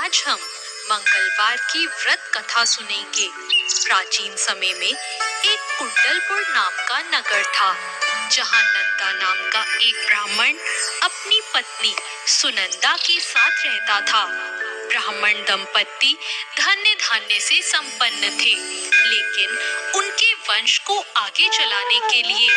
आज हम मंगलवार की व्रत कथा सुनेंगे। प्राचीन समय में एक कुंडलपुर नाम का नगर था, जहाँ नंदा नाम का एक ब्राह्मण अपनी पत्नी सुनंदा के साथ रहता था। ब्राह्मण दंपत्ति धन्य धान्य से संपन्न थे, लेकिन उनके वंश को आगे चलाने के लिए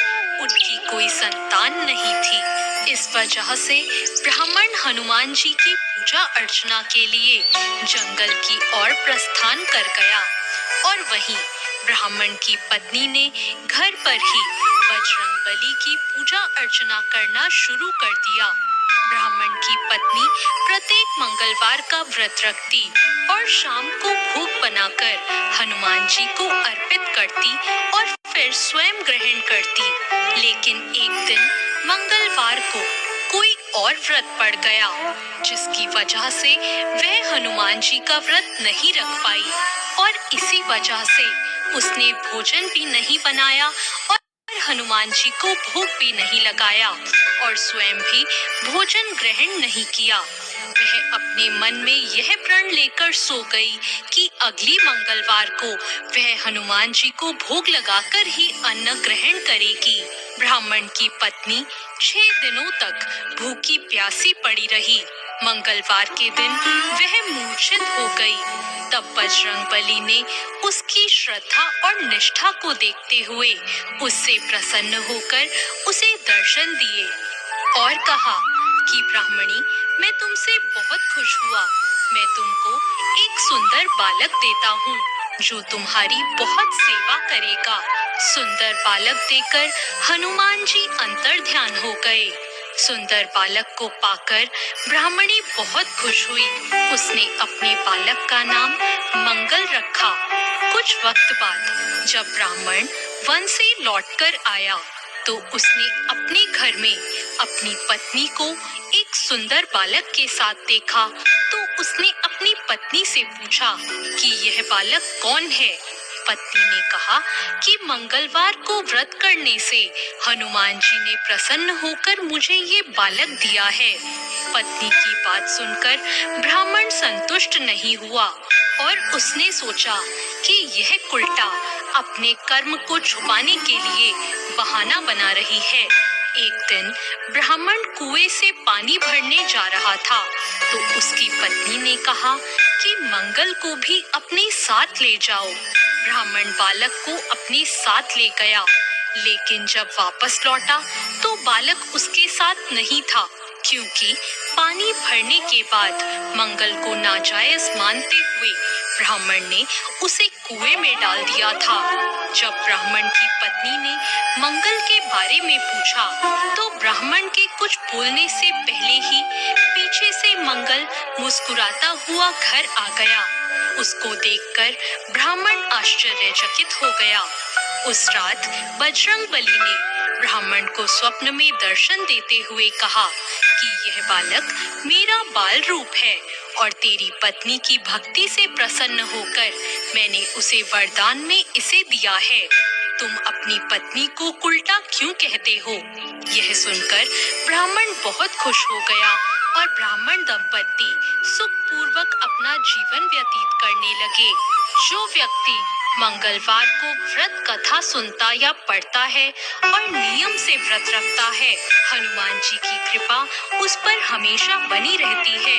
उनकी कोई संतान नहीं थी। इस वजह से ब्राह्मण हनुमान जी की पूजा अर्चना के लिए जंगल की ओर प्रस्थान कर गया और वहीं ब्राह्मण की पत्नी ने घर पर ही बजरंगबली की पूजा अर्चना करना शुरू कर दिया। ब्राह्मण की पत्नी प्रत्येक मंगलवार का व्रत रखती और शाम को भोग बनाकर हनुमान जी को अर्पित करती और फिर स्वयं ग्रहण करती। लेकिन एक दिन मंगलवार को कोई और व्रत पड़ गया, जिसकी वजह से वह हनुमान जी का व्रत नहीं रख पाई और इसी वजह से उसने भोजन भी नहीं बनाया और हनुमान जी को भोग भी नहीं लगाया और स्वयं भी भोजन ग्रहण नहीं किया। वह अपने मन में यह प्रण लेकर सो गई कि अगली मंगलवार को वह हनुमान जी को भोग लगाकर ही अन्न ग्रहण करेगी। ब्राह्मण की पत्नी 6 दिनों तक भूखी प्यासी पड़ी रही। मंगलवार के दिन वह मूर्छित हो गई। तब बजरंगबली ने उसकी श्रद्धा और निष्ठा को देखते हुए उससे प्रसन्न होकर उसे दर्शन दिए और कहा कि ब्राह्मणी, मैं तुमसे बहुत खुश हुआ। मैं तुमको एक सुंदर बालक देता हूँ जो तुम्हारी बहुत सेवा करेगा। सुंदर बालक देकर हनुमान जी अंतर्ध्यान हो गए। सुंदर बालक को पाकर ब्राह्मणी बहुत खुश हुई। उसने अपने बालक का नाम मंगल रखा। कुछ वक्त बाद जब ब्राह्मण वन से लौटकर आया तो उसने अपने घर में अपनी पत्नी को एक सुंदर बालक के साथ देखा। तो उसने अपनी पत्नी से पूछा कि यह बालक कौन है। पत्नी ने कहा कि मंगलवार को व्रत करने से हनुमान जी ने प्रसन्न होकर मुझे ये बालक दिया है। पत्नी की बात सुनकर ब्राह्मण संतुष्ट नहीं हुआ और उसने सोचा कि यह उल्टा अपने कर्म को छुपाने के लिए बहाना बना रही है। एक दिन ब्राह्मण कुएं से पानी भरने जा रहा था तो उसकी पत्नी ने कहा कि मंगल को भी अपने साथ ले जाओ। ब्राह्मण बालक को अपने साथ ले गया, लेकिन जब वापस लौटा तो बालक उसके साथ नहीं था, क्योंकि पानी भरने के बाद मंगल को नाजायज मानते हुए ब्राह्मण ने उसे कुएं में डाल दिया था। जब ब्राह्मण की पत्नी ने मंगल के बारे में पूछा तो ब्राह्मण के कुछ बोलने से पहले ही पीछे से मंगल मुस्कुराता हुआ घर आ गया। उसको देखकर ब्राह्मण आश्चर्यचकित हो गया। उस रात बजरंगबली ने ब्राह्मण को स्वप्न में दर्शन देते हुए कहा कि यह बालक मेरा बाल रूप है और तेरी पत्नी की भक्ति से प्रसन्न होकर मैंने उसे वरदान में इसे दिया है। तुम अपनी पत्नी को उल्टा क्यों कहते हो? यह सुनकर ब्राह्मण बहुत खुश हो गया और ब्राह्मण दंपत्ति सुखपूर्वक अपना जीवन व्यतीत करने लगे। जो व्यक्ति मंगलवार को व्रत कथा सुनता या पढ़ता है और नियम से व्रत रखता है, हनुमान जी की कृपा उस पर हमेशा बनी रहती है।